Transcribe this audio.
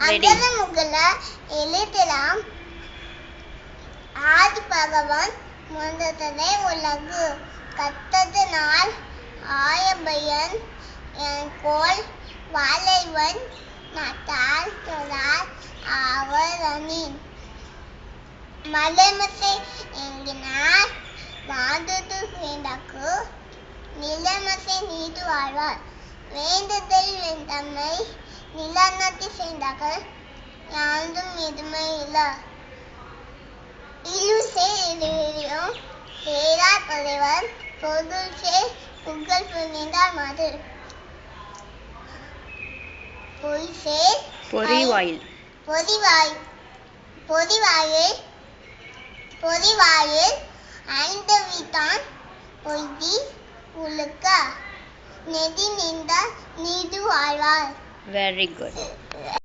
அகர முகல எழுதலாம் ஆதி பகவான் முதலே உலகு கத்ததனால் ஆயபயன் கோல் வாழைவன் நட்டால் தொழார் ஆவரனின் மலைமசை எங்கினார் வாதுது வேண்டாக்கு நிலமசை நீடு வாழ்வார் வேண்டுதல் வெந்தம்மை நிலநதி செய்தார்கள் யாண்டும் இதுமை இல்ல இழுசே இழுவியும் பேரார் தலைவர் பொருள்சே புகழ் புரிந்தார் மது பொய்சே பொறிவாயில் ஐந்தவிதான் பொய்தி உழுக்க நெதி நின்ற நீடு வாழ்வார். Very good.